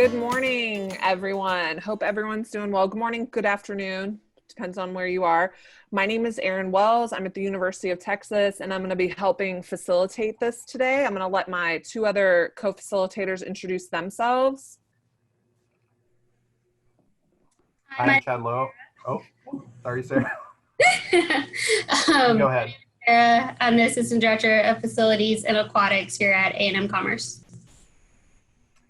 Good morning, everyone. Hope everyone's doing well. Good morning, good afternoon. Depends on where you are. My name is Erin Wells. I'm at the University of Texas, and I'm going to be helping facilitate this today. I'm going to let my two other co-facilitators introduce themselves. Hi, I'm Chad Lowe. Oh, sorry, Sarah. Go ahead. I'm the Assistant Director of Facilities and Aquatics here at A&M Commerce.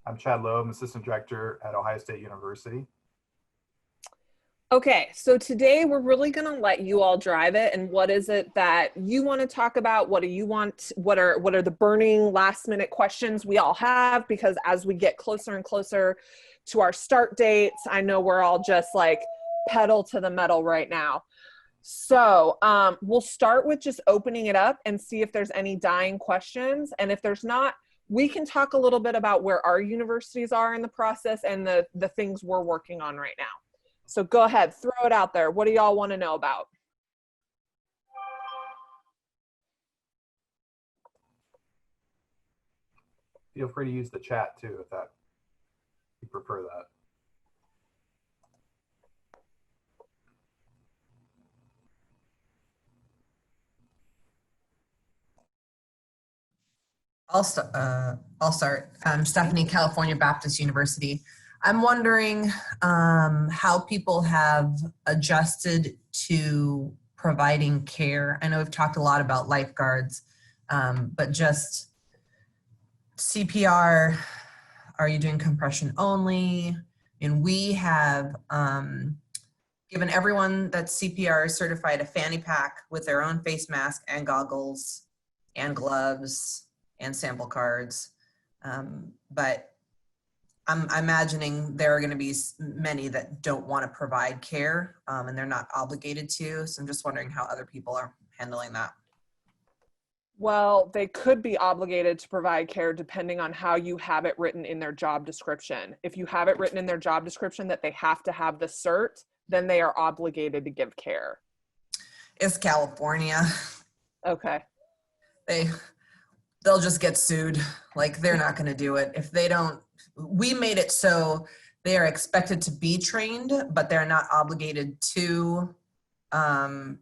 I'm Chad Lowe. I'm Assistant Director at Ohio State University. Okay, so today we're really going to let you all drive it. And what is it that you want to talk about? What do you want? What are the burning last minute questions we all have? Because as we get closer and closer to our start dates, I know we're all just like pedal to the metal right now. So we'll start with just opening it up and see if there's any dying questions. And if there's not, we can talk a little bit about where our universities are in the process and the things we're working on right now. So go ahead, throw it out there. What do y'all want to know about? Feel free to use the chat too if you prefer that. I'll start. Stefani, California Baptist University. I'm wondering how people have adjusted to providing care. I know we've talked a lot about lifeguards, but just CPR, are you doing compression only? And we have given everyone that's CPR certified a fanny pack with their own face mask and goggles and gloves and sample cards. But I'm imagining there are going to be many that don't want to provide care and they're not obligated to. So I'm just wondering how other people are handling that. Well, they could be obligated to provide care depending on how you have it written in their job description. If you have it written in their job description that they have to have the cert, then they are obligated to give care. It's California. Okay. They'll just get sued. Like, they're not going to do it. If they don't, we made it so they are expected to be trained, but they're not obligated to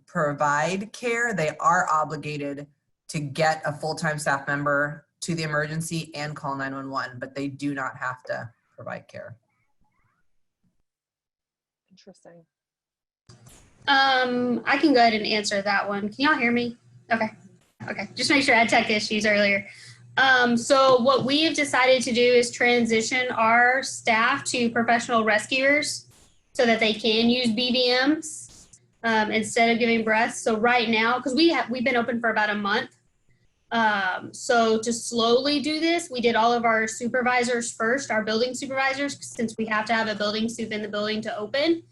provide care. They are obligated to get a full-time staff member to the emergency and call 911, but they do not have to provide care. Interesting. I can go ahead and answer that one. Can y'all hear me? Okay. Just make sure I had tech issues earlier. So what we have decided to do is transition our staff to professional rescuers so that they can use BVMs instead of giving breaths. So right now, because we've been open for about a month. So to slowly do this, we did all of our supervisors first, our building supervisors, since we have to have a building sup in the building to open.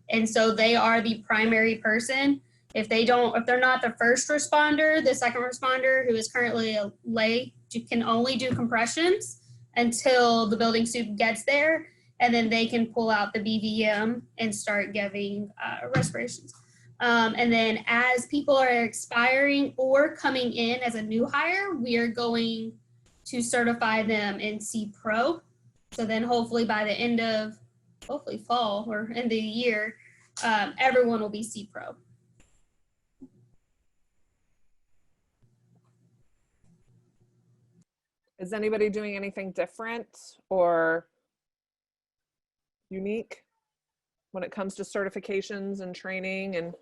And so they are the primary person. If they're not the first responder, the second responder, who is currently a lay, can only do compressions until the building sup gets there, and then they can pull out the BVM and start giving respirations. And then as people are expiring or coming in as a new hire, we are going to certify them in C Pro. So then hopefully by the end of, fall or end of the year, everyone will be C Pro. Is anybody doing anything different or unique when it comes to certifications and training? And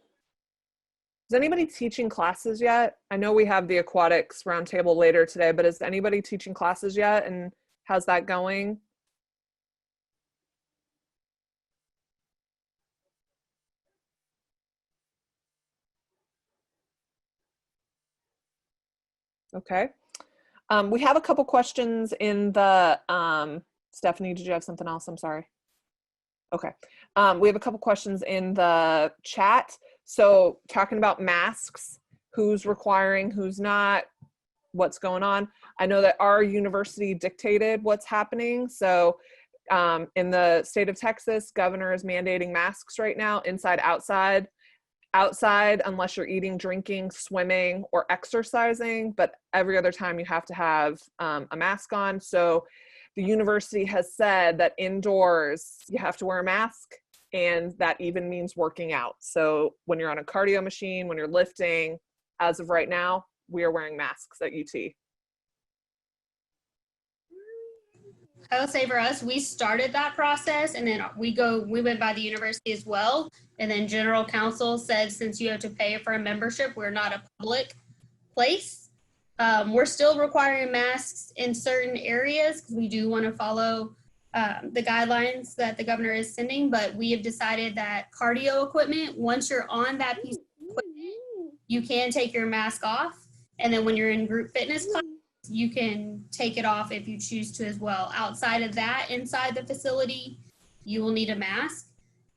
is anybody teaching classes yet? I know we have the aquatics roundtable later today, but is anybody teaching classes yet? And how's that going? Okay. We have a couple questions in the, Stephanie, did you have something else? I'm sorry. Okay. We have a couple questions in the chat. So talking about masks, who's requiring, who's not, what's going on. I know that our university dictated what's happening. So in the state of Texas, governor is mandating masks right now, inside, outside. Outside, unless you're eating, drinking, swimming, or exercising, but every other time you have to have a mask on. So the university has said that indoors you have to wear a mask, and that even means working out. So when you're on a cardio machine, when you're lifting, as of right now, we are wearing masks at UT. I will say for us, we started that process, and then we went by the university as well. And then general counsel said, since you have to pay for a membership, we're not a public place. We're still requiring masks in certain areas because we do want to follow the guidelines that the governor is sending, but we have decided that cardio equipment, once you're on that piece of equipment, you can take your mask off. And then when you're in group fitness class, you can take it off if you choose to as well. Outside of that, inside the facility, you will need a mask.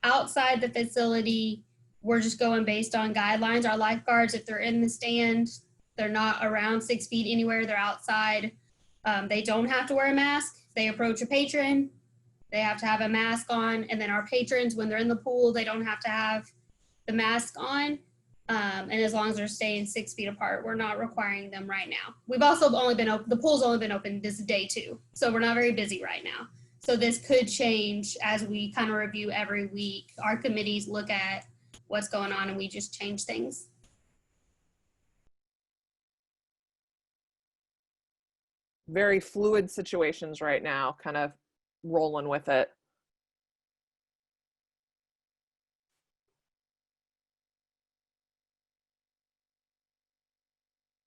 Outside the facility, we're just going based on guidelines. Our lifeguards, if they're in the stand, they're not around 6 feet anywhere, they're outside. They don't have to wear a mask. If they approach a patron, they have to have a mask on. And then our patrons, when they're in the pool, they don't have to have the mask on. And as long as they're staying 6 feet apart, we're not requiring them right now. We've also only been open, the pool's only been open this day too. So we're not very busy right now. So this could change as we kind of review every week. Our committees look at what's going on and we just change things. Very fluid situations right now, kind of rolling with it.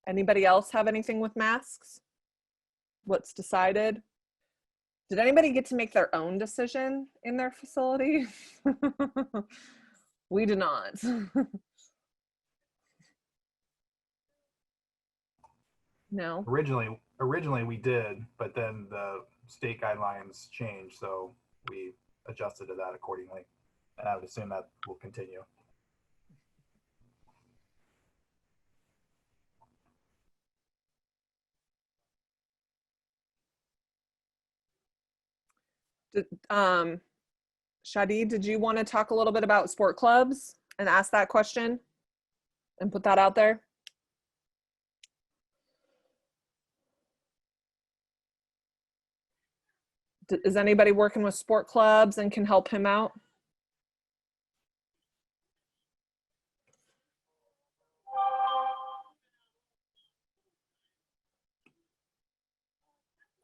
Anybody else have anything with masks? What's decided? Did anybody get to make their own decision in their facility? We did not. No. Originally we did, but then the state guidelines changed, so we adjusted to that accordingly. And I would assume that will continue. Shadi, did you want to talk a little bit about sport clubs and ask that question and put that out there? Is anybody working with sport clubs and can help him out?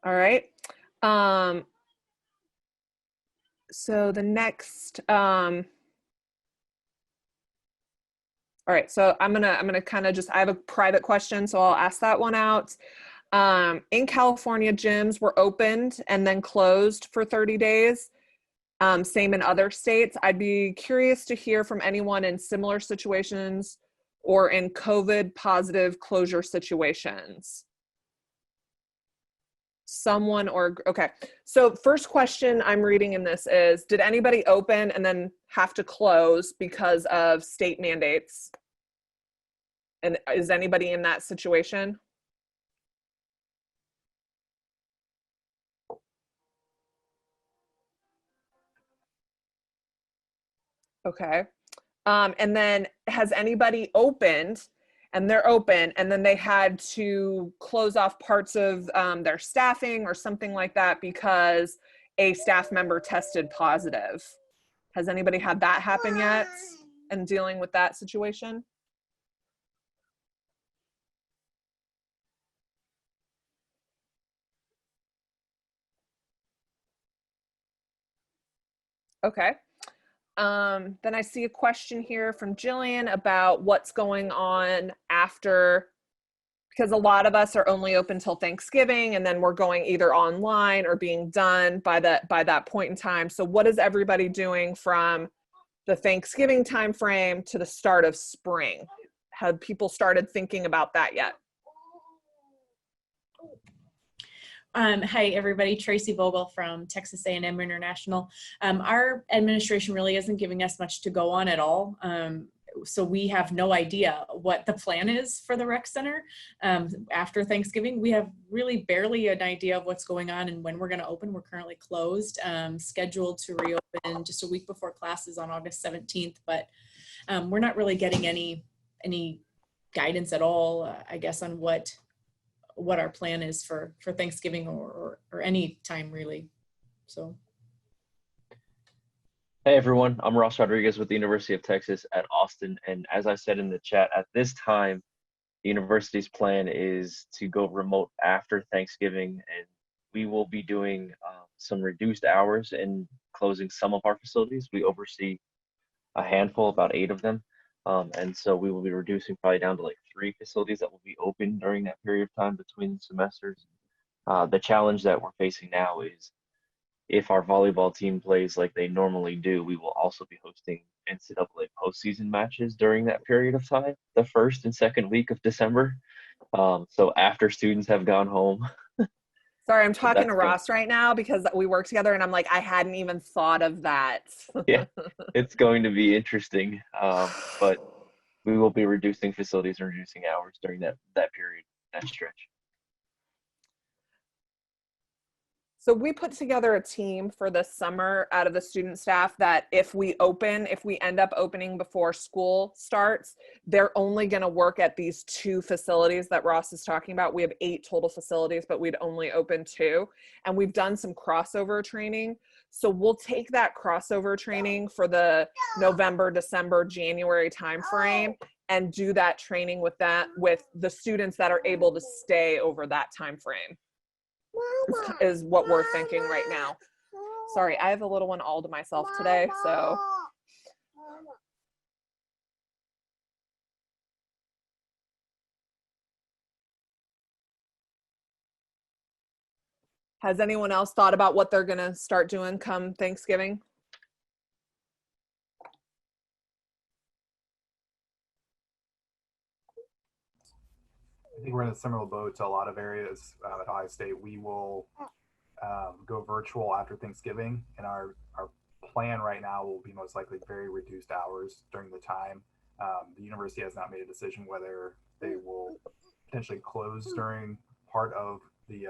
All right. So the next, all right, so I'm gonna kind of just, I have a private question, so I'll ask that one out. In California, gyms were opened and then closed for 30 days. Same in other states. I'd be curious to hear from anyone in similar situations or in COVID positive closure situations. Someone or, okay. So first question I'm reading in this is, did anybody open and then have to close because of state mandates? And is anybody in that situation? Okay. And then has anybody opened and they're open and then they had to close off parts of their staffing or something like that because a staff member tested positive? Has anybody had that happen yet and dealing with that situation? Okay. Then I see a question here from Jillian about what's going on after, because a lot of us are only open till Thanksgiving and then we're going either online or being done by that point in time. So what is everybody doing from the Thanksgiving timeframe to the start of spring? Have people started thinking about that yet? Hi, everybody. Tracie Vogel from Texas A&M International. Our administration really isn't giving us much to go on at all. So we have no idea what the plan is for the rec center after Thanksgiving. We have really barely an idea of what's going on and when we're going to open. We're currently closed, scheduled to reopen just a week before classes on August 17th, but we're not really getting any guidance at all, I guess, on what what our plan is for Thanksgiving or any time really. So. Hey everyone, I'm Ross Rodriguez with the University of Texas at Austin. And as I said in the chat, at this time, the university's plan is to go remote after Thanksgiving, and we will be doing some reduced hours and closing some of our facilities. We oversee a handful, about 8 of them. And so we will be reducing probably down to like 3 facilities that will be open during that period of time between semesters. The challenge that we're facing now is if our volleyball team plays like they normally do, we will also be hosting NCAA postseason matches during that period of time, the first and second week of December. So after students have gone home. Sorry, I'm talking to Ross right now because we work together and I'm like, I hadn't even thought of that. Yeah, it's going to be interesting. But we will be reducing facilities and reducing hours during that period, that stretch. So we put together a team for this summer out of the student staff that if we end up opening before school starts, they're only going to work at these 2 facilities that Ross is talking about. We have 8 total facilities, but we'd only open 2. And we've done some crossover training. So we'll take that crossover training for the November, December, January timeframe and do that training with the students that are able to stay over that timeframe. Is what we're thinking right now. Sorry, I have a little one all to myself today, so. Has anyone else thought about what they're gonna start doing come Thanksgiving? I think we're in a similar boat to a lot of areas at Ohio State. We will go virtual after Thanksgiving, and our plan right now will be most likely very reduced hours during the time. The university has not made a decision whether they will potentially close during part of the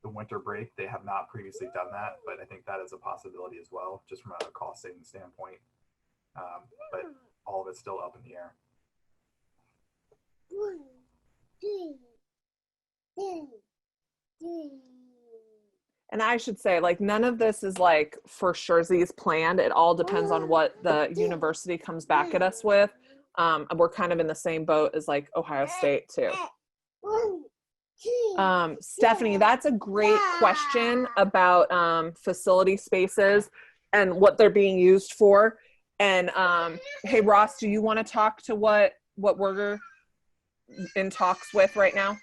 winter break. They have not previously done that, but I think that is a possibility as well, just from a cost saving standpoint. But all of it's still up in the air. And I should say, like, none of this is like for sure's planned. It all depends on what the university comes back at us with. We're kind of in the same boat as like Ohio State too. Stephanie, that's a great question about facility spaces and what they're being used for. And hey, Ross, do you want to talk to what we're in talks with right now?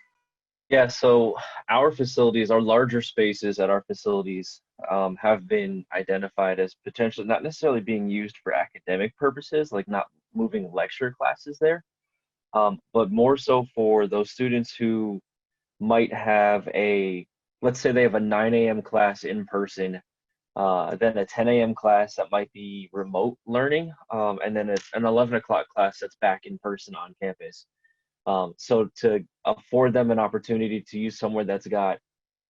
Yeah, so our facilities, our larger spaces at our facilities have been identified as potentially not necessarily being used for academic purposes, like not moving lecture classes there, but more so for those students who might have let's say they have a 9 a.m. class in person, then a 10 a.m. class that might be remote learning, and then an 11 o'clock class that's back in person on campus. So to afford them an opportunity to use somewhere that's got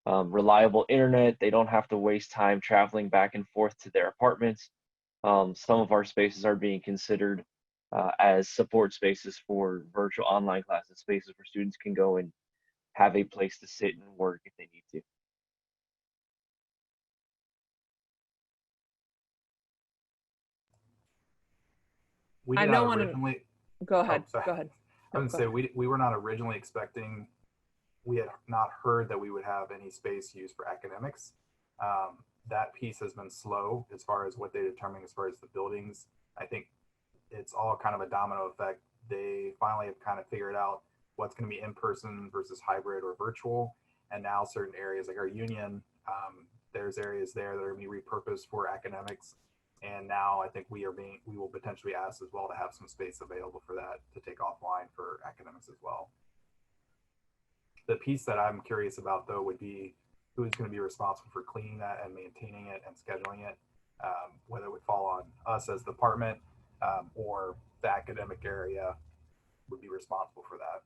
reliable internet, they don't have to waste time traveling back and forth to their apartments. Some of our spaces are being considered as support spaces for virtual online classes, spaces where students can go and have a place to sit and work if they need to. We I did don't not want originally. to go ahead. Oh, go ahead. I would say we were not originally expecting. We had not heard that we would have any space used for academics. That piece has been slow as far as what they determine as far as the buildings. I think it's all kind of a domino effect. They finally have kind of figured out what's going to be in person versus hybrid or virtual. And now certain areas like our union, there's areas there that are going to be repurposed for academics. And now I think we will potentially ask as well to have some space available for that to take offline for academics as well. The piece that I'm curious about though would be who's going to be responsible for cleaning that and maintaining it and scheduling it, whether it would fall on us as the department or the academic area would be responsible for that.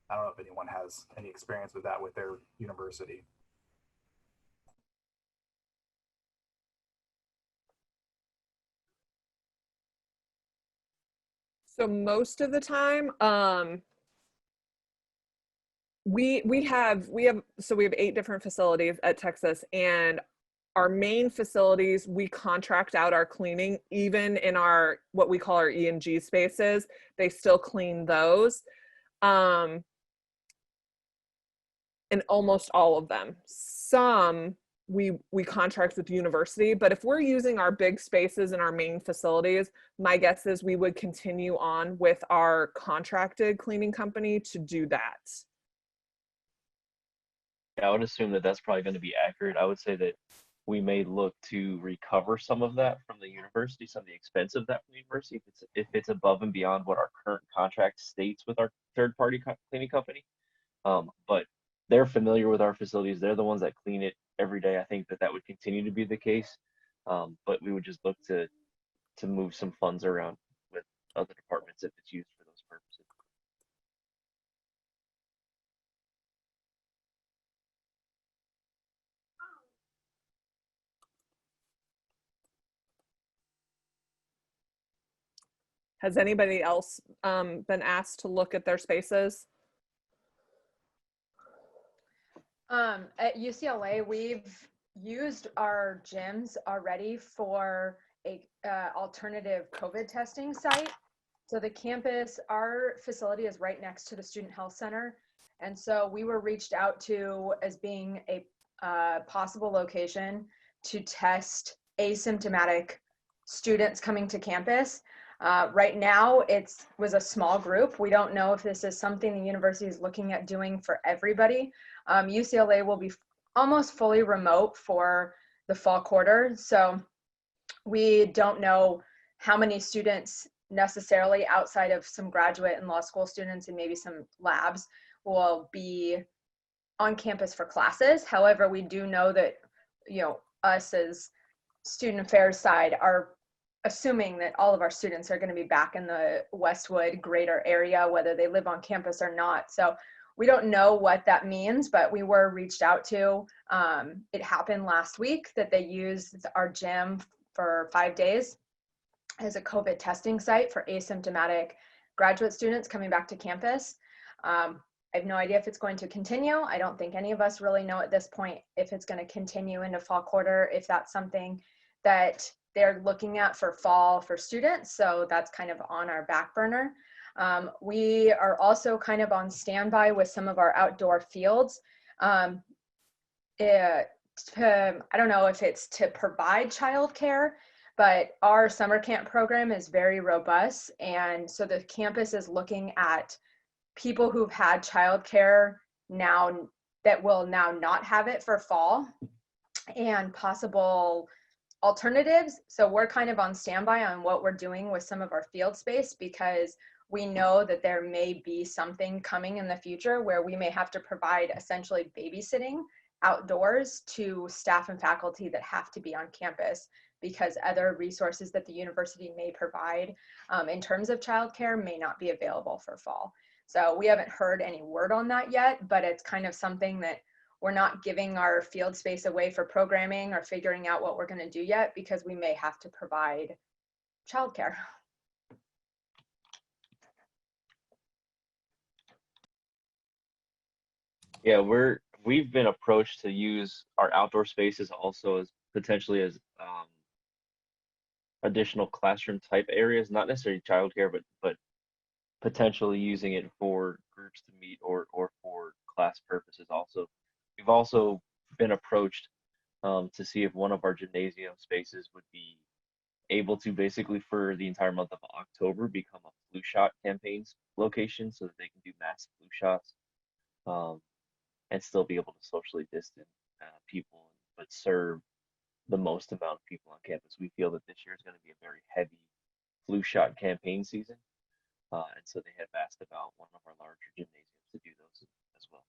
I don't know if anyone has any experience with that with their university. So most of the time, we have 8 different facilities at Texas, and our main facilities, we contract out our cleaning. Even in our what we call our E&G spaces, they still clean those. And almost all of them. Some we contract with the university, but if we're using our big spaces in our main facilities, my guess is we would continue on with our contracted cleaning company to do that. Yeah, I would assume that that's probably going to be accurate. I would say that we may look to recover some of that from the university, some of the expense of that from the university, if it's above and beyond what our current contract states with our third-party cleaning company. But they're familiar with our facilities. They're the ones that clean it every day. I think that would continue to be the case. But we would just look to move some funds around with other departments if it's used for those purposes. Has anybody else been asked to look at their spaces? At UCLA, we've used our gyms already for a alternative COVID testing site. So the campus, our facility is right next to the Student Health Center. And so we were reached out to as being a possible location to test asymptomatic students coming to campus. Right now, it was a small group. We don't know if this is something the university is looking at doing for everybody. UCLA will be almost fully remote for the fall quarter. So we don't know how many students necessarily outside of some graduate and law school students and maybe some labs will be on campus for classes. However, we do know that, us as student affairs side are assuming that all of our students are going to be back in the Westwood greater area, whether they live on campus or not. So we don't know what that means, but we were reached out to. It happened last week that they used our gym for 5 days as a COVID testing site for asymptomatic graduate students coming back to campus. I have no idea if it's going to continue. I don't think any of us really know at this point if it's going to continue into fall quarter, if that's something that they're looking at for fall for students. So that's kind of on our back burner. We are also kind of on standby with some of our outdoor fields. I don't know if it's to provide childcare, but our summer camp program is very robust. And so the campus is looking at people who've had childcare now that will now not have it for fall and possible alternatives. So we're kind of on standby on what we're doing with some of our field space, because we know that there may be something coming in the future where we may have to provide essentially babysitting outdoors to staff and faculty that have to be on campus, because other resources that the university may provide in terms of childcare may not be available for fall. So we haven't heard any word on that yet, but it's kind of something that we're not giving our field space away for programming or figuring out what we're going to do yet, because we may have to provide childcare. Yeah, we've been approached to use our outdoor spaces also as potentially as additional classroom type areas, not necessarily childcare, but potentially using it for groups to meet or for class purposes also. We've also been approached to see if one of our gymnasium spaces would be able to basically for the entire month of October become a flu shot campaigns location, so that they can do mass flu shots and still be able to socially distance people, but serve the most amount of people on campus. We feel that this year is going to be a very heavy flu shot campaign season. And so they have asked about one of our larger gymnasiums to do those as well.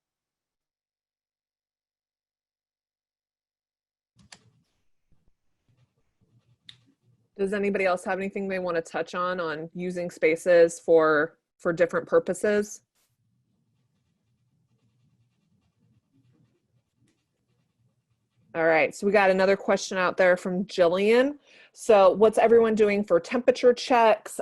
Does anybody else have anything they want to touch on using spaces for different purposes? All right, so we got another question out there from Jillian. So what's everyone doing for temperature checks?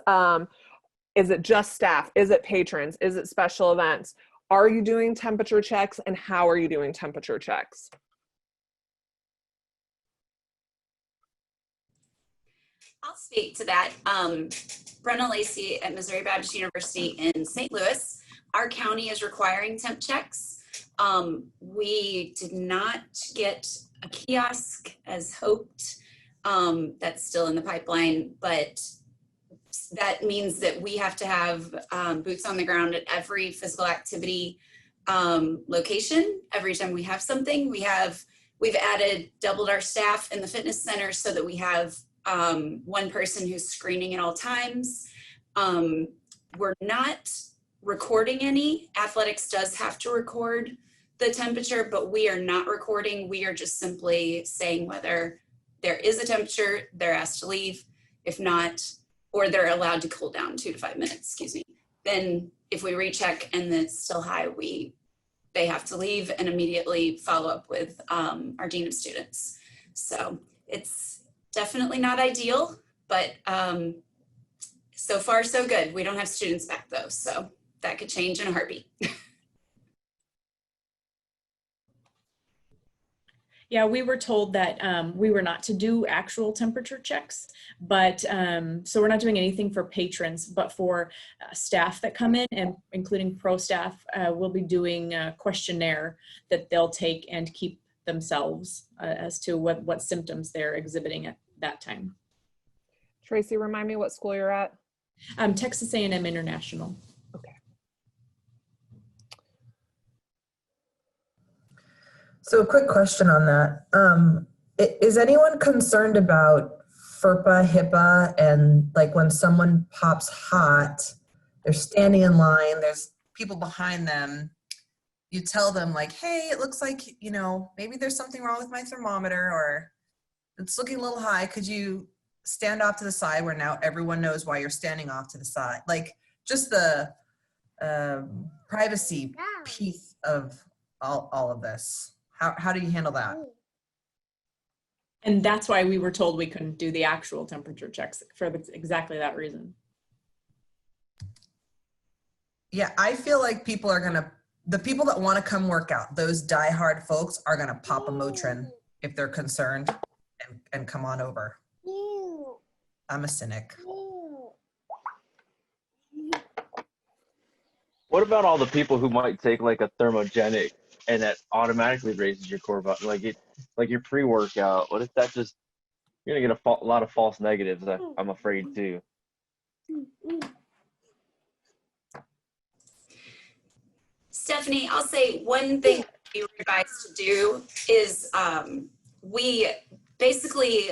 Is it just staff? Is it patrons? Is it special events? Are you doing temperature checks, and how are you doing temperature checks? I'll speak to that. Brenna, Lacey at Missouri Baptist University in St. Louis. Our county is requiring temp checks. We did not get a kiosk as hoped. That's still in the pipeline, but that means that we have to have boots on the ground at every physical activity location. Every time we have something, we've doubled our staff in the fitness center so that we have one person who's screening at all times. We're not recording any. Athletics does have to record the temperature, but we are not recording. We are just simply saying whether there is a temperature, they're asked to leave. If not, or they're allowed to cool down 2 to 5 minutes, excuse me. Then if we recheck and it's still high, they have to leave and immediately follow up with our dean of students. So it's definitely not ideal, but so far so good. We don't have students back though, so that could change in a heartbeat. Yeah, we were told that we were not to do actual temperature checks, but so we're not doing anything for patrons, but for staff that come in, and including pro staff, we'll be doing a questionnaire that they'll take and keep themselves as to what symptoms they're exhibiting at that time. Tracie, remind me what school you're at? Texas A&M International. Okay. So a quick question on that. Is anyone concerned about FERPA, HIPAA, and like when someone pops hot, they're standing in line, there's people behind them, you tell them like, hey, it looks like, you know, maybe there's something wrong with my thermometer, or it's looking a little high. Could you stand off to the side, where now everyone knows why you're standing off to the side? Like just the privacy piece of all of this. How do you handle that? And that's why we were told we couldn't do the actual temperature checks for exactly that reason. Yeah, I feel like the people that want to come work out, those diehard folks are gonna pop a Motrin if they're concerned and come on over. I'm a cynic. What about all the people who might take like a thermogenic and that automatically raises your core button, like your pre-workout? What if that just, you're gonna get a lot of false negatives, I'm afraid too. Stephanie, I'll say one thing we were advised to do is we basically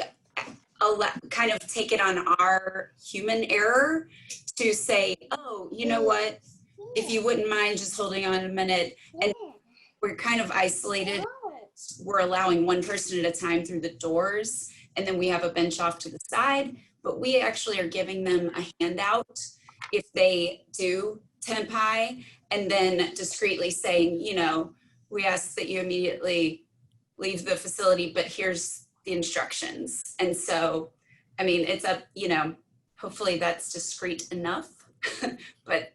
kind of take it on our human error to say, oh, you know what, if you wouldn't mind just holding on a minute. And we're kind of isolated. We're allowing one person at a time through the doors, and then we have a bench off to the side, but we actually are giving them a handout if they do temp high, and then discreetly saying, you know, we ask that you immediately leave the facility, but here's the instructions. And so, I mean, it's up, you know, hopefully that's discreet enough, but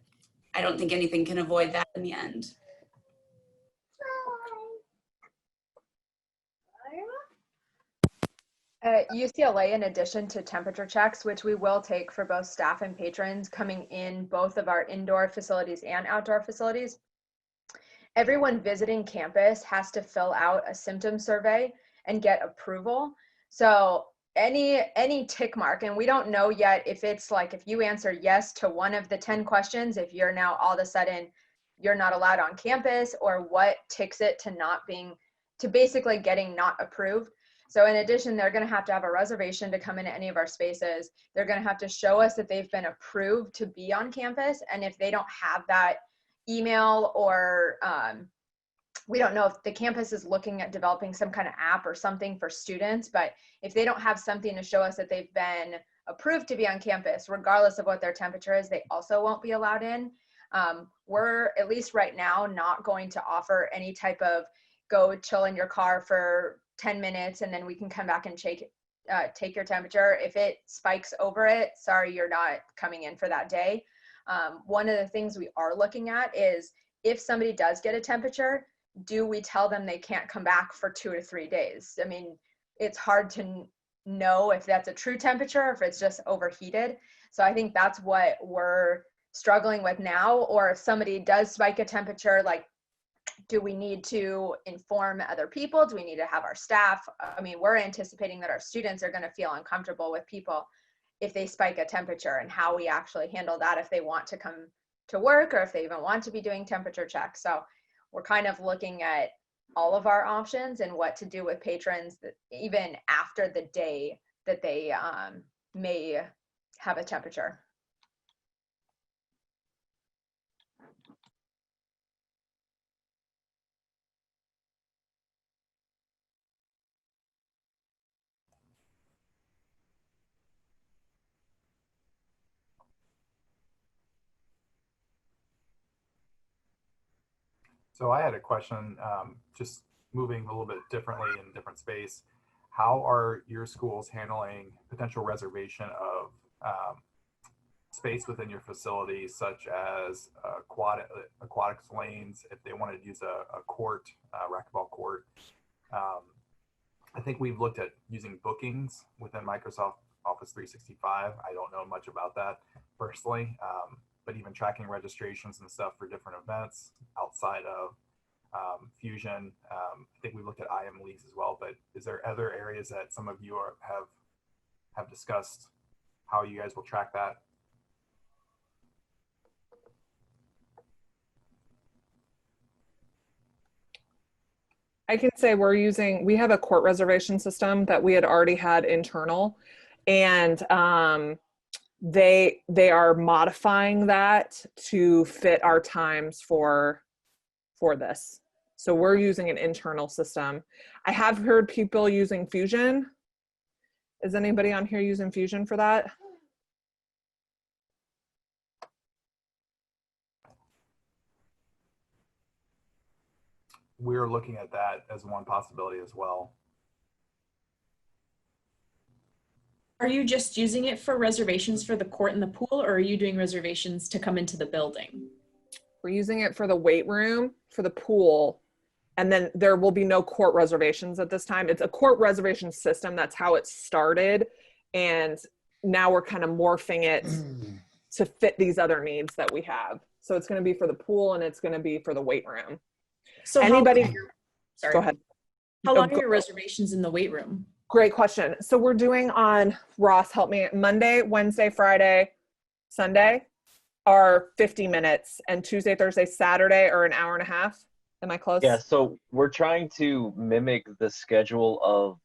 I don't think anything can avoid that in the end. At UCLA, in addition to temperature checks, which we will take for both staff and patrons coming in both of our indoor facilities and outdoor facilities, everyone visiting campus has to fill out a symptom survey and get approval. So any tick mark, and we don't know yet if it's like, if you answer yes to one of the 10 questions, if you're now all of a sudden you're not allowed on campus, or what ticks it to basically getting not approved. So in addition, they're going to have a reservation to come into any of our spaces. They're going to have to show us that they've been approved to be on campus. And if they don't have that email, or we don't know if the campus is looking at developing some kind of app or something for students, but if they don't have something to show us that they've been approved to be on campus, regardless of what their temperature is, they also won't be allowed in. We're, at least right now, not going to offer any type of go chill in your car for 10 minutes and then we can come back and take your temperature. If it spikes over it, sorry, you're not coming in for that day. One of the things we are looking at is if somebody does get a temperature, do we tell them they can't come back for 2 to 3 days? I mean, it's hard to know if that's a true temperature or if it's just overheated. So I think that's what we're struggling with now. Or if somebody does spike a temperature, like, do we need to inform other people? Do we need to have our staff? I mean, we're anticipating that our students are going to feel uncomfortable with people if they spike a temperature, and how we actually handle that if they want to come to work or if they even want to be doing temperature checks. So we're kind of looking at all of our options and what to do with patrons that even after the day that they may have a temperature. So I had a question, just moving a little bit differently in a different space. How are your schools handling potential reservation of space within your facility, such as aquatics lanes, if they wanted to use a court, racquetball court? I think we've looked at using bookings within Microsoft Office 365. I don't know much about that personally, but even tracking registrations and stuff for different events outside of Fusion. I think we looked at IM leagues as well, but is there other areas that some of you have discussed how you guys will track that? I can say we have a court reservation system that we had already had internal, and they are modifying that to fit our times for this. So we're using an internal system. I have heard people using Fusion. Is anybody on here using Fusion for that? We're looking at that as one possibility as well. Are you just using it for reservations for the court and the pool, or are you doing reservations to come into the building? We're using it for the weight room, for the pool, and then there will be no court reservations at this time. It's a court reservation system. That's how it started. And now we're kind of morphing it to fit these other needs that we have. So it's going to be for the pool and it's going to be for the weight room. So anybody, sorry. Go ahead. How long are your reservations in the weight room? Great question. So we're doing on, Ross, help me, Monday, Wednesday, Friday, Sunday are 50 minutes, and Tuesday, Thursday, Saturday are an hour and a half. Am I close? Yeah, so we're trying to mimic the schedule of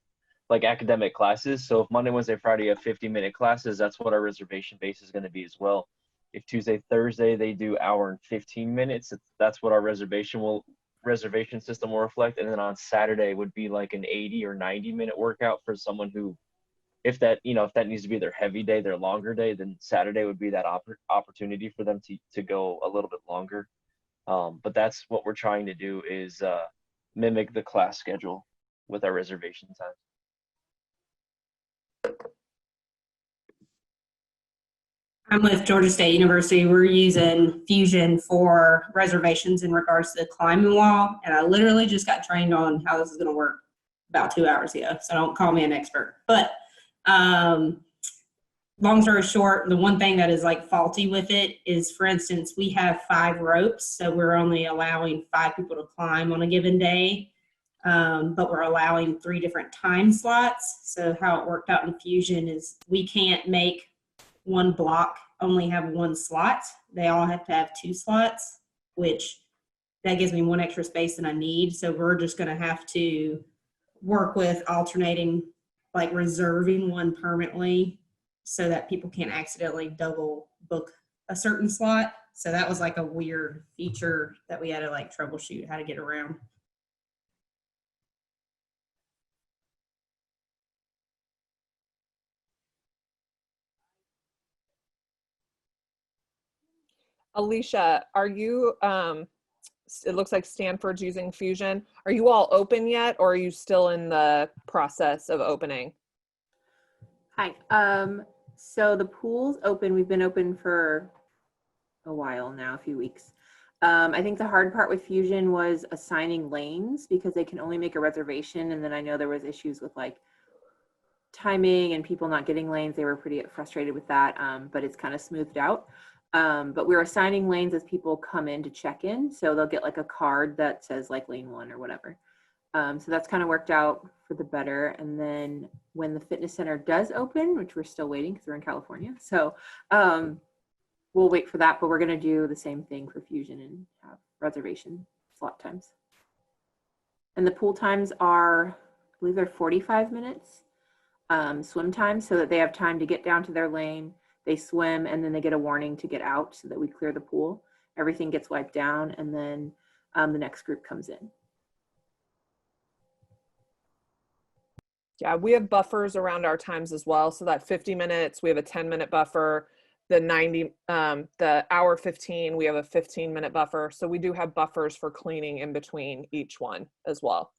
like academic classes. So if Monday, Wednesday, Friday have 50-minute classes, that's what our reservation base is going to be as well. If Tuesday, Thursday they do hour and 15 minutes, that's what our reservation system will reflect. And then on Saturday would be like an 80 or 90-minute workout for someone who, if that needs to be their heavy day, their longer day, then Saturday would be that opportunity for them to go a little bit longer. But that's what we're trying to do, is mimic the class schedule with our reservation time. I'm with Georgia State University. We're using Fusion for reservations in regards to the climbing wall. And I literally just got trained on how this is going to work about 2 hours ago. So don't call me an expert. But long story short, the one thing that is like faulty with it is, for instance, we have 5 ropes. So we're only allowing 5 people to climb on a given day. But we're allowing 3 different time slots. So how it worked out in Fusion is we can't make one block only have 1 slot. They all have to have 2 slots, which that gives me 1 extra space than I need. So we're just going to have to work with alternating, like reserving one permanently so that people can't accidentally double book a certain slot. So that was like a weird feature that we had to like troubleshoot how to get around. Alisha, are you, it looks like Stanford's using Fusion. Are you all open yet, or are you still in the process of opening? Hi. So the pool's open. We've been open for a while now, a few weeks. I think the hard part with Fusion was assigning lanes because they can only make a reservation. And then I know there was issues with like timing and people not getting lanes. They were pretty frustrated with that, but it's kind of smoothed out. But we're assigning lanes as people come in to check in. So they'll get like a card that says like lane 1 or whatever. So that's kind of worked out for the better. And then when the fitness center does open, which we're still waiting because we're in California. So we'll wait for that, but we're going to do the same thing for Fusion and have reservation slot times. And the pool times are, I believe they're 45 minutes swim time, so that they have time to get down to their lane, they swim, and then they get a warning to get out so that we clear the pool. Everything gets wiped down, and then the next group comes in. Yeah, we have buffers around our times as well. So that 50 minutes, we have a 10-minute buffer. The hour 15, we have a 15-minute buffer. So we do have buffers for cleaning in between each one as well.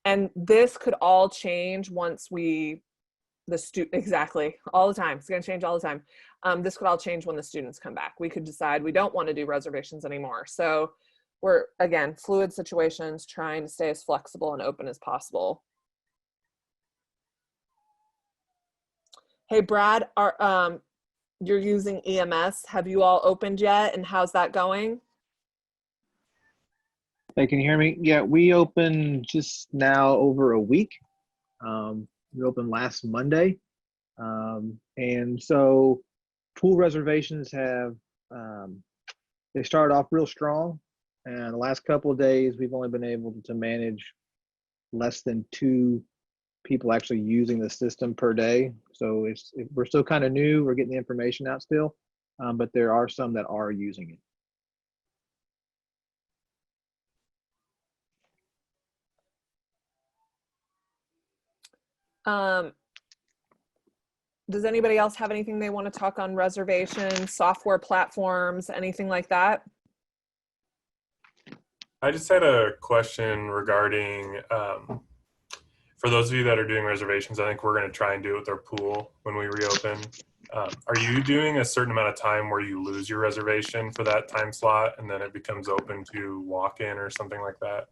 And this could all change once exactly, all the time. It's going to change all the time. This could all change when the students come back. We could decide we don't want to do reservations anymore. So we're, again, fluid situations, trying to stay as flexible and open as possible. Hey, Brad, you're using EMS. Have you all opened yet? And how's that going? Hey, can you hear me? Yeah, we opened just now over a week. We opened last Monday. And so pool reservations have, they started off real strong. And the last couple of days, we've only been able to manage less than 2 people actually using the system per day. So we're still kind of new. We're getting the information out still, but there are some that are using it. Does anybody else have anything they want to talk on reservations, software platforms, anything like that? I just had a question regarding, for those of you that are doing reservations, I think we're going to try and do it with our pool when we reopen. Are you doing a certain amount of time where you lose your reservation for that time slot and then it becomes open to walk-in or something like that?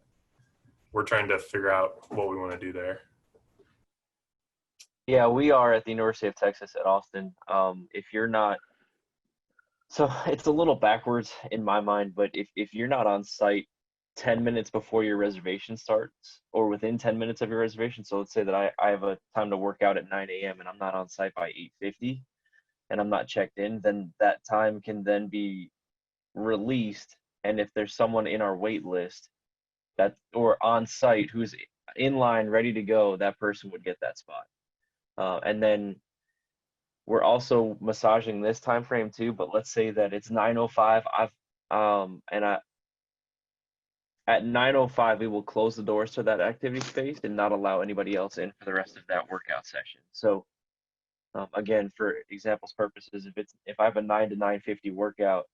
We're trying to figure out what we want to do there. Yeah, we are at the University of Texas at Austin. If you're not, so it's a little backwards in my mind, but if you're not on site 10 minutes before your reservation starts or within 10 minutes of your reservation, so let's say that I have a time to work out at 9 a.m. and I'm not on site by 8:50 and I'm not checked in, then that time can then be released. And if there's someone in our wait list that or on site who's in line ready to go, that person would get that spot. And then we're also massaging this time frame too, but let's say that it's 9:05. At 9:05 we will close the doors to that activity space and not allow anybody else in for the rest of that workout session. So again, for examples purposes, if I have a 9 to 9:50 workout,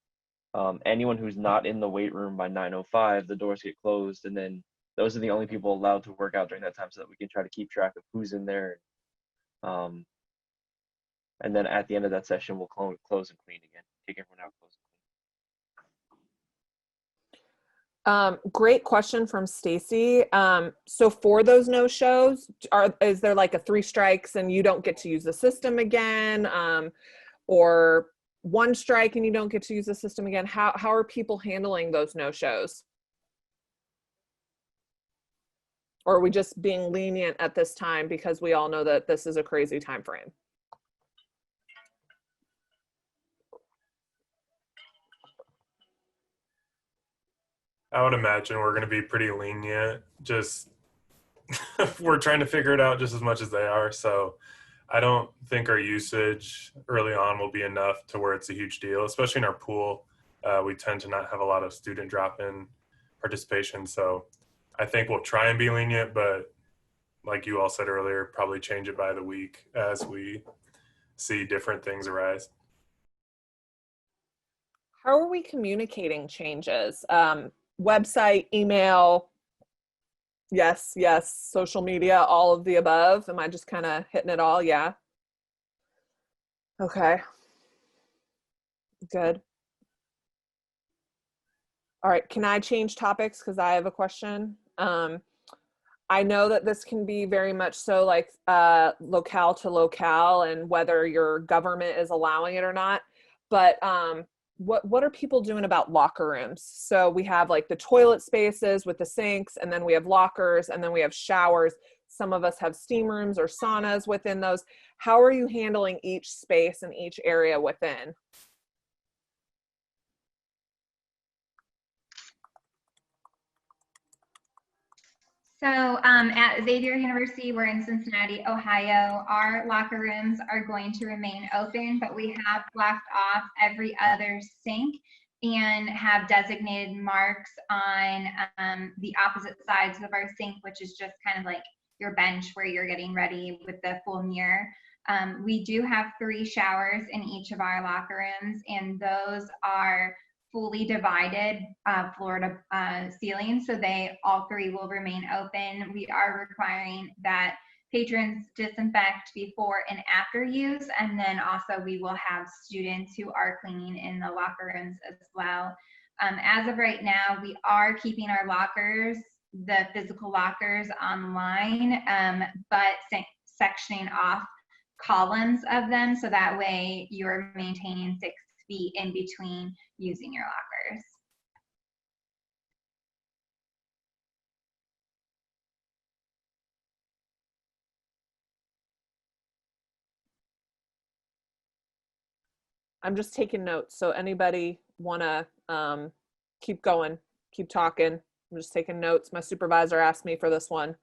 anyone who's not in the weight room by 9:05, the doors get closed, and then those are the only people allowed to work out during that time, so that we can try to keep track of who's in there. And then at the end of that session, we'll close and clean again, take everyone out, close and clean. Great question from Stacy. So for those no-shows, is there like a 3 strikes and you don't get to use the system again, or 1 strike and you don't get to use the system again? How are people handling those no-shows? Or are we just being lenient at this time because we all know that this is a crazy time frame? I would imagine we're going to be pretty lenient. Just we're trying to figure it out just as much as they are. So I don't think our usage early on will be enough to where it's a huge deal, especially in our pool. We tend to not have a lot of student drop-in participation. So I think we'll try and be lenient, but like you all said earlier, probably change it by the week as we see different things arise. How are we communicating changes? Website, email, yes, social media, all of the above? Am I just kind of hitting it all? Yeah. Okay. Good. All right, can I change topics because I have a question? I know that this can be very much so like locale to locale and whether your government is allowing it or not, but what are people doing about locker rooms? So we have like the toilet spaces with the sinks, and then we have lockers, and then we have showers. Some of us have steam rooms or saunas within those. How are you handling each space and each area within? So at Xavier University, we're in Cincinnati, Ohio. Our locker rooms are going to remain open, but we have blocked off every other sink and have designated marks on the opposite sides of our sink, which is just kind of like your bench where you're getting ready with the full mirror. We do have 3 showers in each of our locker rooms, and those are fully divided floor to ceiling, so all 3 will remain open. We are requiring that patrons disinfect before and after use, and then also we will have students who are cleaning in the locker rooms as well. As of right now, we are keeping our lockers, the physical lockers, online, but sectioning off columns of them, so that way you're maintaining 6 feet in between using your lockers. I'm just taking notes. So anybody want to keep going, keep talking? I'm just taking notes. My supervisor asked me for this one.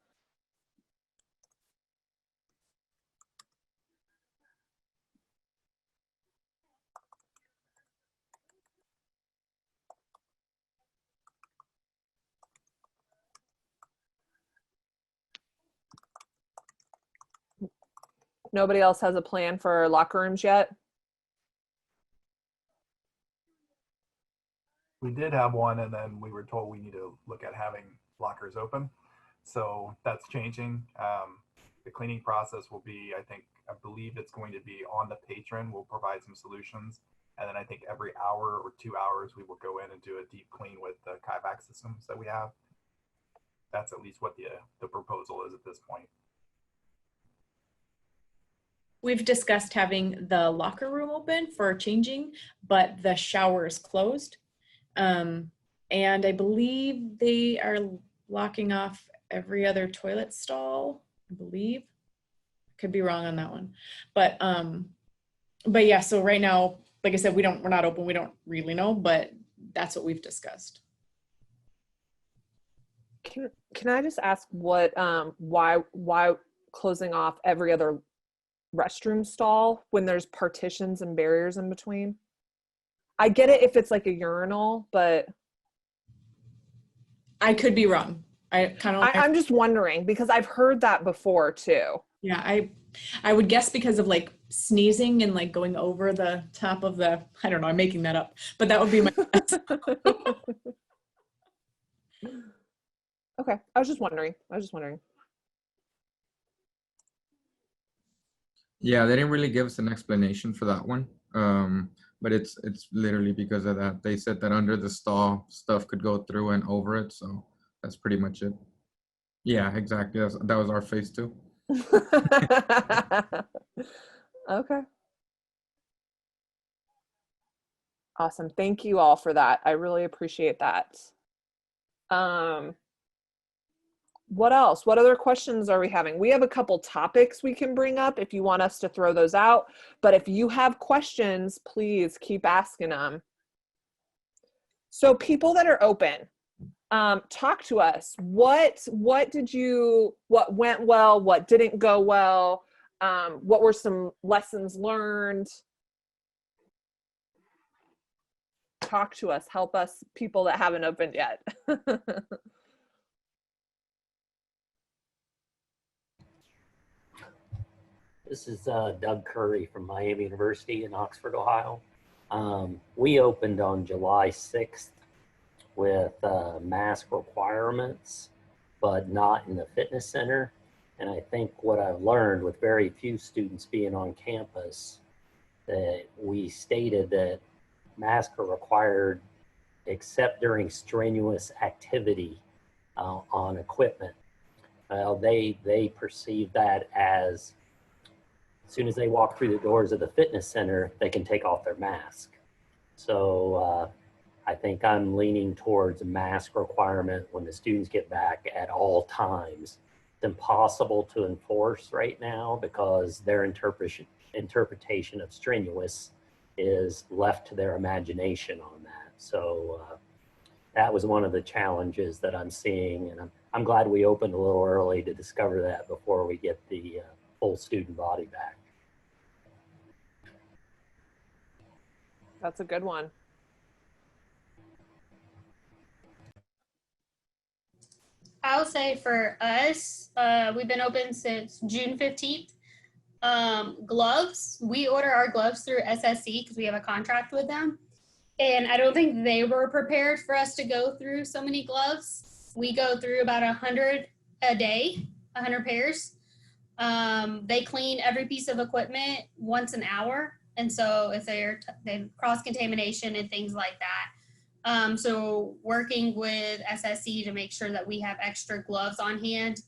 Nobody else has a plan for locker rooms yet? We did have one, and then we were told we need to look at having lockers open. So that's changing. The cleaning process will be, I believe it's going to be on the patron. We'll provide some solutions. And then I think every hour or 2 hours, we will go in and do a deep clean with the Kaivac systems that we have. That's at least what the proposal is at this point. We've discussed having the locker room open for changing, but the shower is closed. And I believe they are locking off every other toilet stall, I believe. Could be wrong on that one. But yeah, so right now, like I said, we're not open, we don't really know, but that's what we've discussed. Can I just ask what why closing off every other restroom stall when there's partitions and barriers in between? I get it if it's like a urinal, but I could be wrong. I'm just wondering because I've heard that before too. Yeah, I would guess because of like sneezing and like going over the top of the, I don't know, I'm making that up, but that would be my guess. Okay, I was just wondering. Yeah, they didn't really give us an explanation for that one. But it's literally because of that. They said that under the stall, stuff could go through and over it. So that's pretty much it. Yeah, exactly. That was our phase 2. Okay. Awesome. Thank you all for that. I really appreciate that. What else? What other questions are we having? We have a couple topics we can bring up if you want us to throw those out. But if you have questions, please keep asking them. So people that are open, talk to us. What went well? What didn't go well? What were some lessons learned? Talk to us. Help us, people that haven't opened yet. This is Doug Curry from Miami University in Oxford, Ohio. We opened on July 6th with mask requirements, but not in the fitness center. And I think what I've learned with very few students being on campus, that we stated that masks are required except during strenuous activity on equipment. They perceive that as soon as they walk through the doors of the fitness center, they can take off their mask. So I think I'm leaning towards a mask requirement when the students get back at all times. It's impossible to enforce right now because their interpretation of strenuous is left to their imagination on that. So that was one of the challenges that I'm seeing, and I'm glad we opened a little early to discover that before we get the full student body back. That's a good one. I'll say for us, we've been open since June 15th. Gloves, we order our gloves through SSC because we have a contract with them. And I don't think they were prepared for us to go through so many gloves. We go through about 100 a day, 100 pairs. They clean every piece of equipment once an hour. And so if they cross-contamination and things like that. So working with SSC to make sure that we have extra gloves on hand.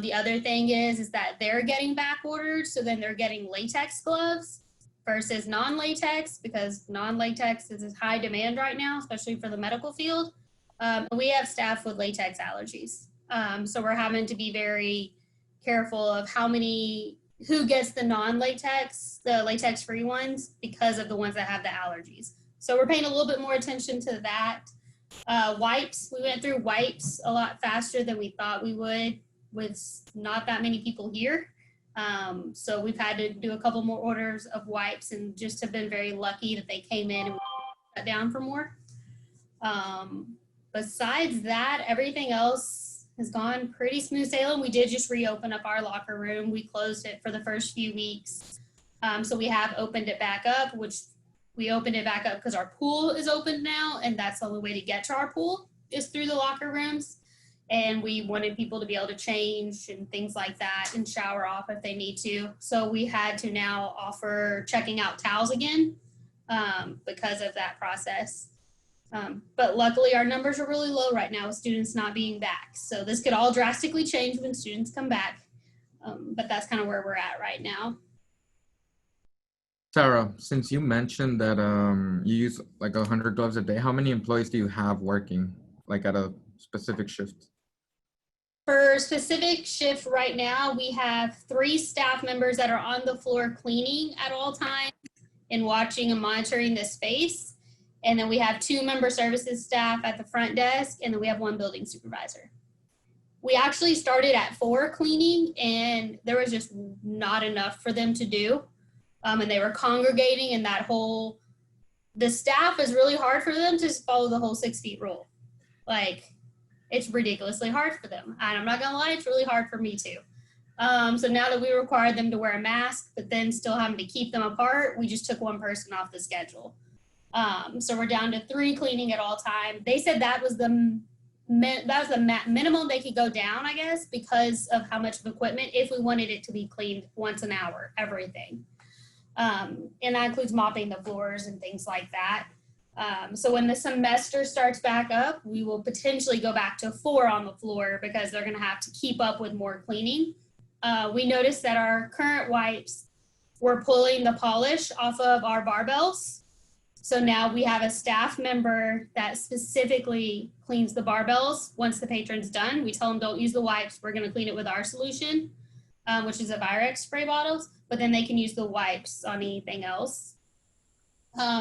The other thing is that they're getting back ordered. So then they're getting latex gloves versus non-latex, because non-latex is high demand right now, especially for the medical field. We have staff with latex allergies. So we're having to be very careful of who gets the non-latex, the latex-free ones, because of the ones that have the allergies. So we're paying a little bit more attention to that. Wipes, we went through wipes a lot faster than we thought we would with not that many people here. So we've had to do a couple more orders of wipes and just have been very lucky that they came in and we cut down for more. Besides that, everything else has gone pretty smooth sailing. We did just reopen up our locker room. We closed it for the first few weeks. So we have opened it back up, which we opened it back up because our pool is open now, and that's the only way to get to our pool is through the locker rooms. And we wanted people to be able to change and things like that and shower off if they need to. So we had to now offer checking out towels again because of that process. But luckily our numbers are really low right now with students not being back. So this could all drastically change when students come back. But that's kind of where we're at right now. Sarah, since you mentioned that you use like 100 gloves a day, how many employees do you have working like at a specific shift? For specific shift right now, we have 3 staff members that are on the floor cleaning at all times and watching and monitoring the space. And then we have 2 member services staff at the front desk, and then we have 1 building supervisor. We actually started at 4 cleaning, and there was just not enough for them to do. And they were congregating, and the staff is really hard for them to follow the whole 6 feet rule. Like, it's ridiculously hard for them. And I'm not gonna lie, it's really hard for me too. So now that we require them to wear a mask, but then still having to keep them apart, we just took 1 person off the schedule. So we're down to 3 cleaning at all time. They said that was the minimum they could go down, I guess, because of how much of equipment, if we wanted it to be cleaned once an hour, everything. And that includes mopping the floors and things like that. So when the semester starts back up, we will potentially go back to 4 on the floor because they're gonna have to keep up with more cleaning. We noticed that our current wipes were pulling the polish off of our barbells. So now we have a staff member that specifically cleans the barbells once the patron's done. We tell them don't use the wipes, we're gonna clean it with our solution, which is a Virex spray bottles, but then they can use the wipes on anything else.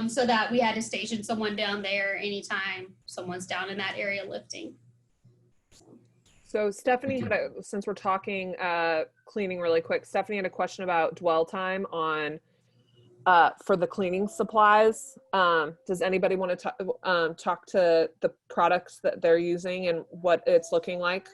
So that we had to station someone down there anytime someone's down in that area lifting. So Stephanie since we're talking cleaning really quick, Stephanie had a question about dwell time on for the cleaning supplies. Does anybody want to talk to the products that they're using and what it's looking like?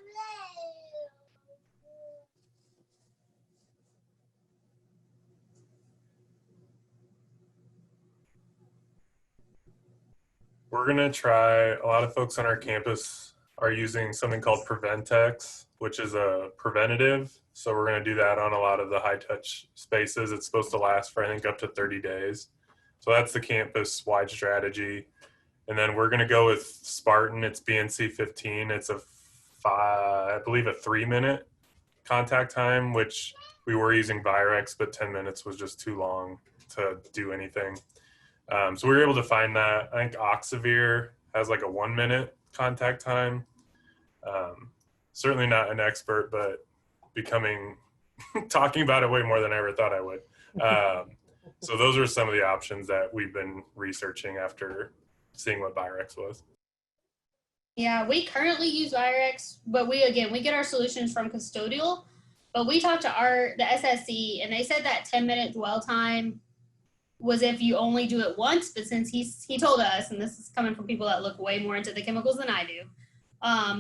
We're gonna try, a lot of folks on our campus are using something called Preventex, which is a preventative. So we're gonna do that on a lot of the high touch spaces. It's supposed to last for, I think, up to 30 days. So that's the campus wide strategy. And then we're going to go with Spartan. It's BNC 15. It's I believe a 3-minute contact time, which we were using Virex, but 10 minutes was just too long to do anything. So we were able to find that. I think Oxivir has like a 1-minute contact time. Certainly not an expert, but talking about it way more than I ever thought I would. So those are some of the options that we've been researching after seeing what Virex was. Yeah, we currently use Virex, but we get our solutions from custodial. But we talked to the SSC, and they said that 10-minute dwell time was if you only do it once. But since he told us, and this is coming from people that look way more into the chemicals than I do,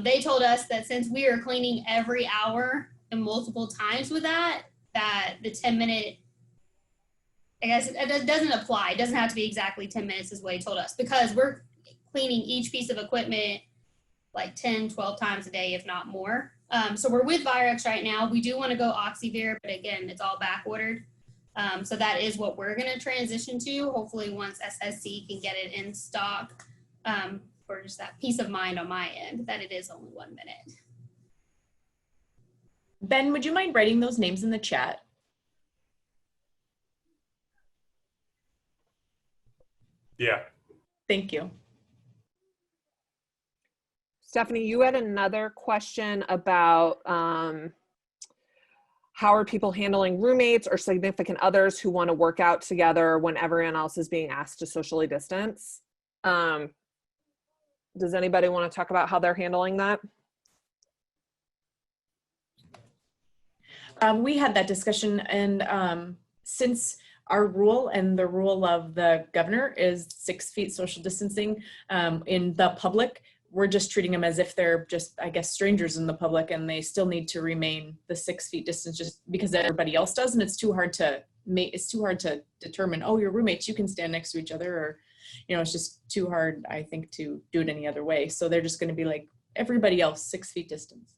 they told us that since we are cleaning every hour and multiple times with that the 10-minute, I guess it doesn't apply. It doesn't have to be exactly 10 minutes is what he told us, because we're cleaning each piece of equipment like 10, 12 times a day, if not more. So we're with Virex right now. We do want to go Oxivir, but again, it's all back ordered. So that is what we're going to transition to, hopefully once SSC can get it in stock, for just that peace of mind on my end that it is only 1 minute. Ben, would you mind writing those names in the chat? Yeah. Thank you. Stephanie, you had another question about how are people handling roommates or significant others who want to work out together when everyone else is being asked to socially distance. Does anybody want to talk about how they're handling that? We had that discussion, and since our rule and the rule of the governor is 6 feet social distancing in the public, we're just treating them as if they're just, I guess, strangers in the public, and they still need to remain the 6 feet distance just because everybody else does. And it's too hard to determine, oh, you're roommates, you can stand next to each other, or, you know, it's just too hard, I think, to do it any other way. So they're just going to be like everybody else, 6 feet distance.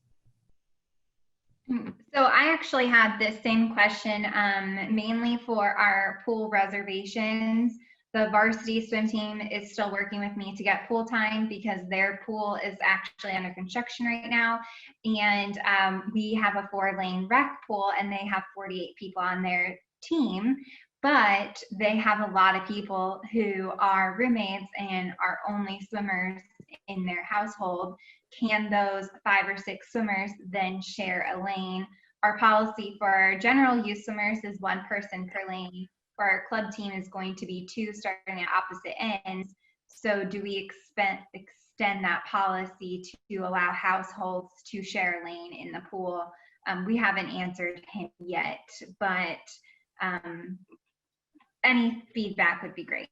So I actually had this same question, mainly for our pool reservations. The varsity swim team is still working with me to get pool time because their pool is actually under construction right now. And we have a 4-lane rec pool, and they have 48 people on their team, but they have a lot of people who are roommates and are only swimmers in their household. Can those 5 or 6 swimmers then share a lane? Our policy for our general use swimmers is 1 person per lane. For our club team is going to be 2 starting at opposite ends. So do we extend that policy to allow households to share a lane in the pool? We haven't answered him yet, but any feedback would be great.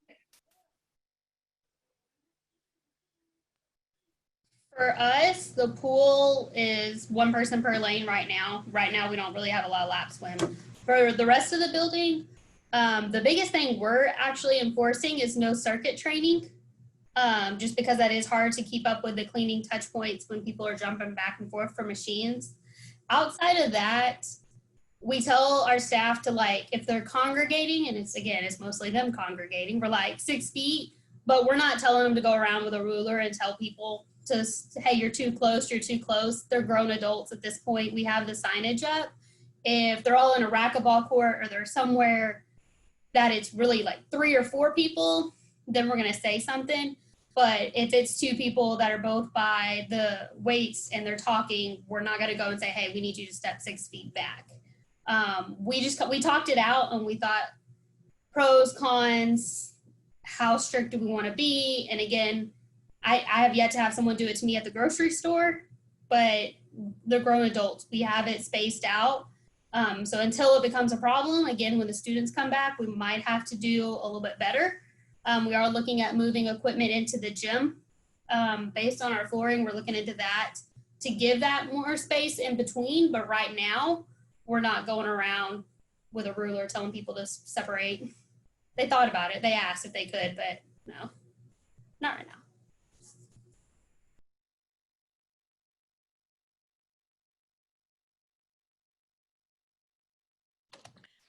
For us, the pool is 1 person per lane right now. Right now, we don't really have a lot of lap swim. For the rest of the building, the biggest thing we're actually enforcing is no circuit training, just because that is hard to keep up with the cleaning touch points when people are jumping back and forth for machines. Outside of that, we tell our staff to, like, if they're congregating, and it's mostly them congregating, we're like 6 feet, but we're not telling them to go around with a ruler and tell people to, hey, you're too close, you're too close. They're grown adults at this point. We have the signage up. If they're all in a racquetball court or they're somewhere that it's really like 3 or 4 people, then we're gonna say something. But if it's 2 people that are both by the weights and they're talking, we're not gonna go and say, hey, we need you to step 6 feet back. We talked it out, and we thought pros, cons, how strict do we wanna be? And again, I have yet to have someone do it to me at the grocery store, but they're grown adults. We have it spaced out. So until it becomes a problem, again, when the students come back, we might have to do a little bit better. We are looking at moving equipment into the gym. Based on our flooring, we're looking into that to give that more space in between. But right now, we're not going around with a ruler telling people to separate. They thought about it. They asked if they could, but no, not right now.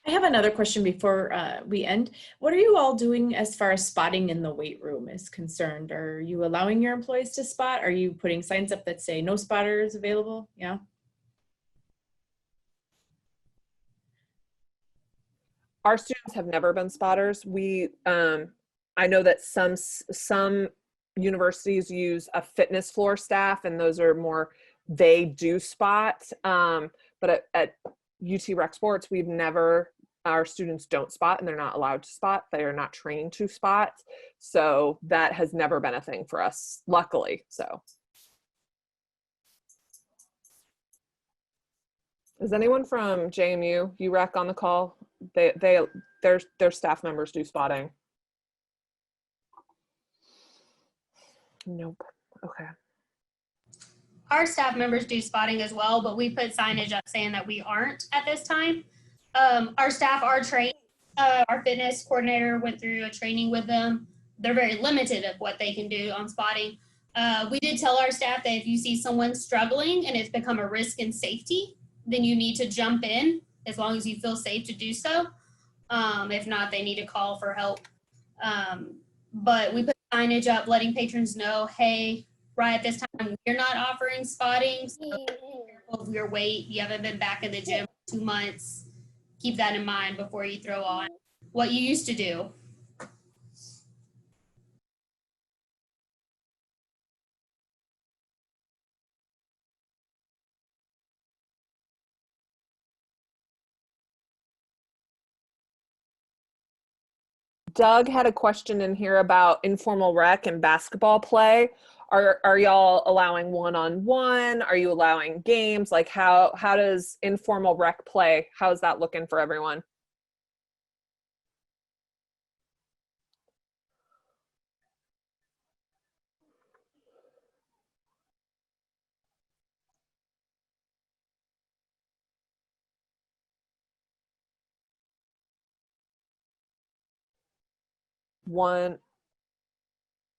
I have another question before we end. What are you all doing as far as spotting in the weight room is concerned? Are you allowing your employees to spot? Are you putting signs up that say no spotters available? Yeah. Our students have never been spotters. I know that some universities use a fitness floor staff, and those are more, they do spot. But at UT Rec Sports, our students don't spot, and they're not allowed to spot. They are not trained to spot. So that has never been a thing for us, luckily. So. Is anyone from JMU, UREC on the call? Their staff members do spotting. Nope. Okay. Our staff members do spotting as well, but we put signage up saying that we aren't at this time. Our staff are trained. Our fitness coordinator went through a training with them. They're very limited of what they can do on spotting. We did tell our staff that if you see someone struggling and it's become a risk in safety, then you need to jump in as long as you feel safe to do so. If not, they need to call for help. But we put signage up letting patrons know, hey, right at this time, we're not offering spotting. So be careful of your weight. You haven't been back in the gym for 2 months. Keep that in mind before you throw on what you used to do. Doug had a question in here about informal rec and basketball play. Are y'all allowing one-on-one? Are you allowing games? Like how does informal rec play? How's that looking for everyone?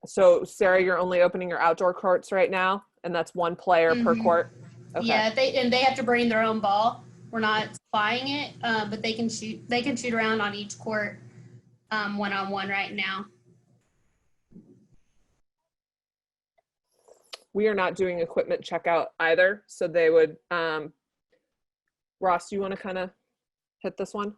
So Sarah, you're only opening your outdoor courts right now, and that's one player per court? Okay. Yeah, they have to bring their own ball. We're not buying it, but they can shoot around on each court one-on-one right now. We are not doing equipment checkout either, so they would, Ross, do you want to kind of hit this one?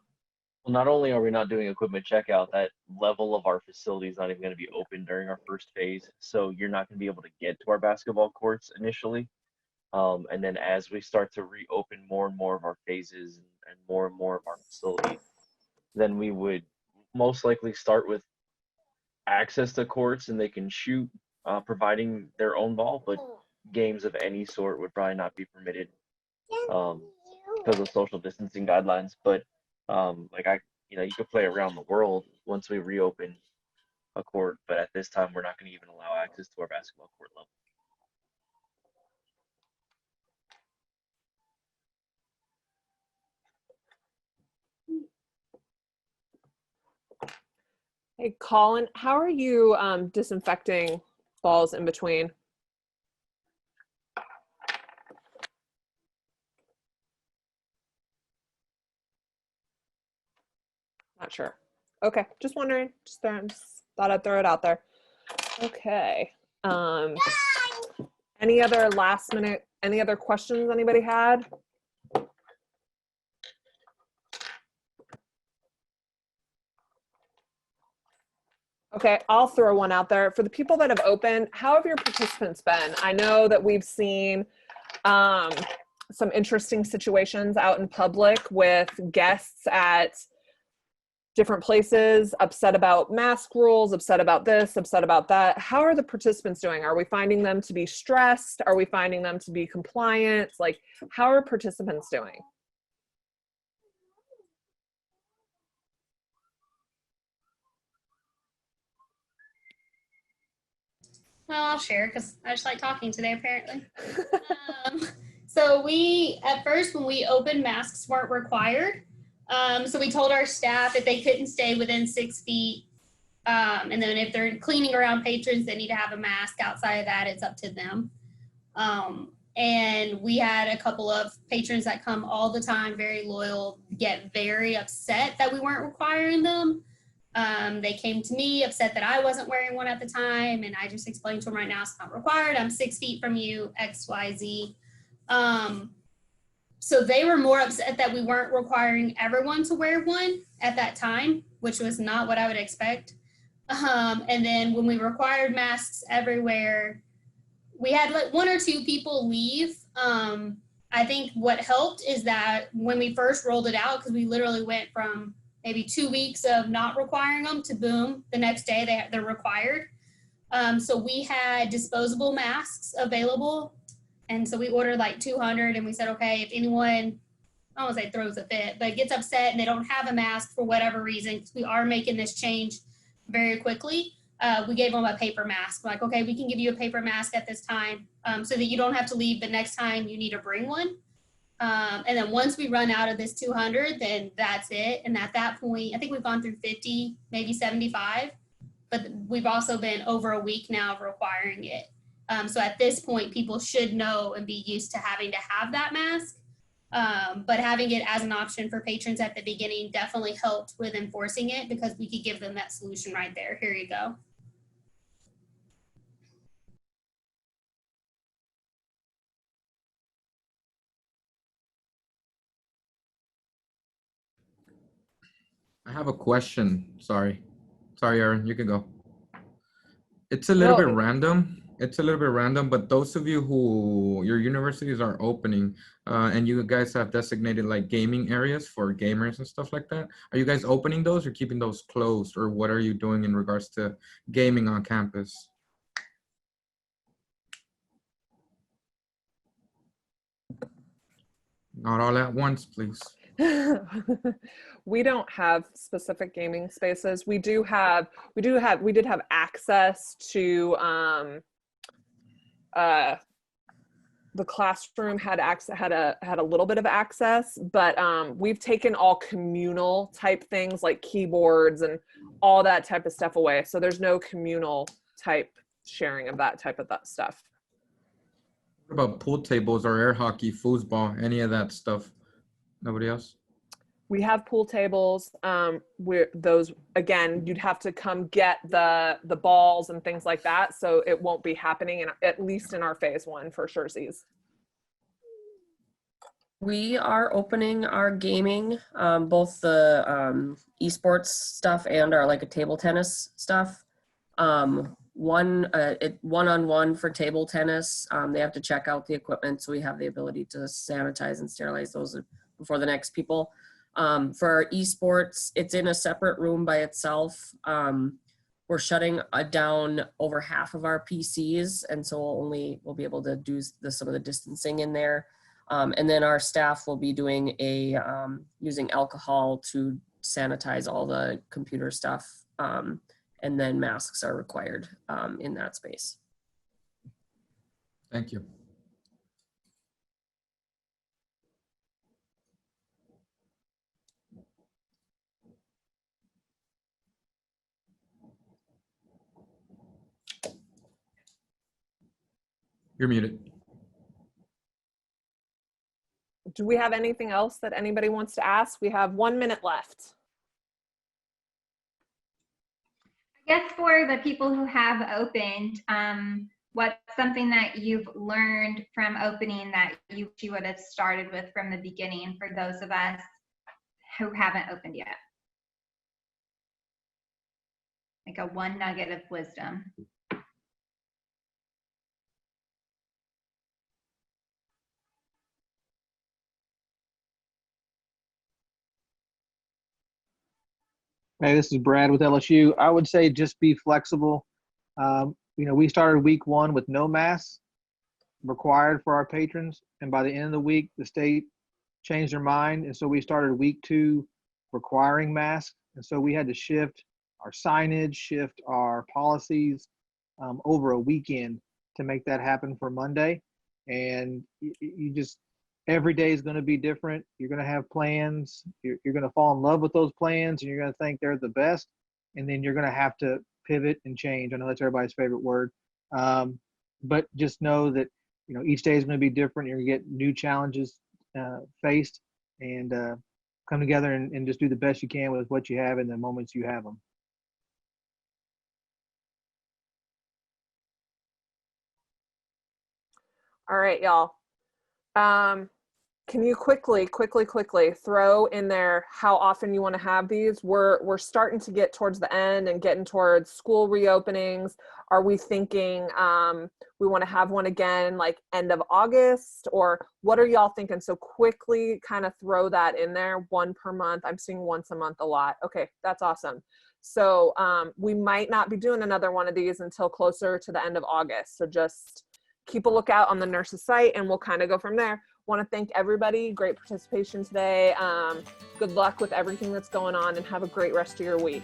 Well, not only are we not doing equipment checkout, that level of our facility is not even going to be open during our first phase. So you're not going to be able to get to our basketball courts initially. And then as we start to reopen more and more of our phases and more of our facilities, then we would most likely start with access to courts and they can shoot, providing their own ball, but games of any sort would probably not be permitted because of social distancing guidelines. But you could play around the world once we reopen a court, but at this time we're not going to even allow access to our basketball court level. Hey, Colin, how are you disinfecting balls in between? Not sure. Okay, just wondering. Just thought I'd throw it out there. Okay. Any other any other questions anybody had? Okay, I'll throw one out there. For the people that have opened, how have your participants been? I know that we've seen some interesting situations out in public with guests at different places, upset about mask rules, upset about this, upset about that. How are the participants doing? Are we finding them to be stressed? Are we finding them to be compliant? Like, how are participants doing? Well, I'll share because I just like talking today, apparently. So at first, when we opened, masks weren't required. So we told our staff that they couldn't stay within 6 feet. And then if they're cleaning around patrons, they need to have a mask. Outside of that, it's up to them. And we had a couple of patrons that come all the time, very loyal, get very upset that we weren't requiring them. They came to me upset that I wasn't wearing one at the time, and I just explained to them, right now it's not required. I'm 6 feet from you, X, Y, Z. So they were more upset that we weren't requiring everyone to wear one at that time, which was not what I would expect. And then when we required masks everywhere, we had like 1 or 2 people leave. I think what helped is that when we first rolled it out, because we literally went from maybe 2 weeks of not requiring them to boom, the next day they're required. So we had disposable masks available. And so we ordered like 200, and we said, okay, if anyone, I don't want to say throws a fit, but gets upset and they don't have a mask for whatever reason, because we are making this change very quickly, we gave them a paper mask. Like, okay, we can give you a paper mask at this time, so that you don't have to leave the next time you need to bring one. And then once we run out of this 200, then that's it. And at that point, I think we've gone through 50, maybe 75, but we've also been over a week now of requiring it. So at this point, people should know and be used to having to have that mask. But having it as an option for patrons at the beginning definitely helped with enforcing it, because we could give them that solution right there. Here you go. I have a question. Sorry, Erin, you can go. It's a little bit random. It's a little bit random, but those of you who your universities are opening and you guys have designated like gaming areas for gamers and stuff like that, are you guys opening those or keeping those closed, or what are you doing in regards to gaming on campus? Not all at once, please. We don't have specific gaming spaces. We did have access to the classroom had a little bit of access, but we've taken all communal type things like keyboards and all that type of stuff away. So there's no communal type sharing of that type of stuff. What about pool tables or air hockey, foosball, any of that stuff? Nobody else? We have pool tables. Where those, again, you'd have to come get the balls and things like that. So it won't be happening, at least in our phase 1 for surezies. We are opening our gaming, both the esports stuff and our like a table tennis stuff. One-on-one for table tennis. They have to check out the equipment, so we have the ability to sanitize and sterilize those before the next people. For our esports, it's in a separate room by itself. We're shutting down over half of our PCs, and so we'll be able to do some of the distancing in there. And then our staff will be doing using alcohol to sanitize all the computer stuff. And then masks are required in that space. Thank you. You're muted. Do we have anything else that anybody wants to ask? We have 1 minute left. I guess for the people who have opened, what's something that you've learned from opening that you would have started with from the beginning for those of us who haven't opened yet? Like a one nugget of wisdom. Hey, this is Brad with LSU. I would say just be flexible. We started week 1 with no masks required for our patrons, and by the end of the week, the state changed their mind, and so we started week 2 requiring masks, and so we had to shift our signage, shift our policies over a weekend to make that happen for Monday. And you just, every day is going to be different. You're going to have plans. You're going to fall in love with those plans, and you're going to think they're the best. And then you're going to have to pivot and change. I know that's everybody's favorite word. But just know that each day is going to be different. You're going to get new challenges faced, and come together and just do the best you can with what you have in the moments you have them. All right, y'all. Can you quickly throw in there how often you want to have these? We're starting to get towards the end and getting towards school reopenings. Are we thinking we want to have one again like end of August, or what are y'all thinking? So quickly kind of throw that in there, 1 per month. I'm seeing once a month a lot. Okay, that's awesome. So we might not be doing another one of these until closer to the end of August. So just keep a lookout on the NIRSA site and we'll kind of go from there. Want to thank everybody. Great participation today. Good luck with everything that's going on and have a great rest of your week.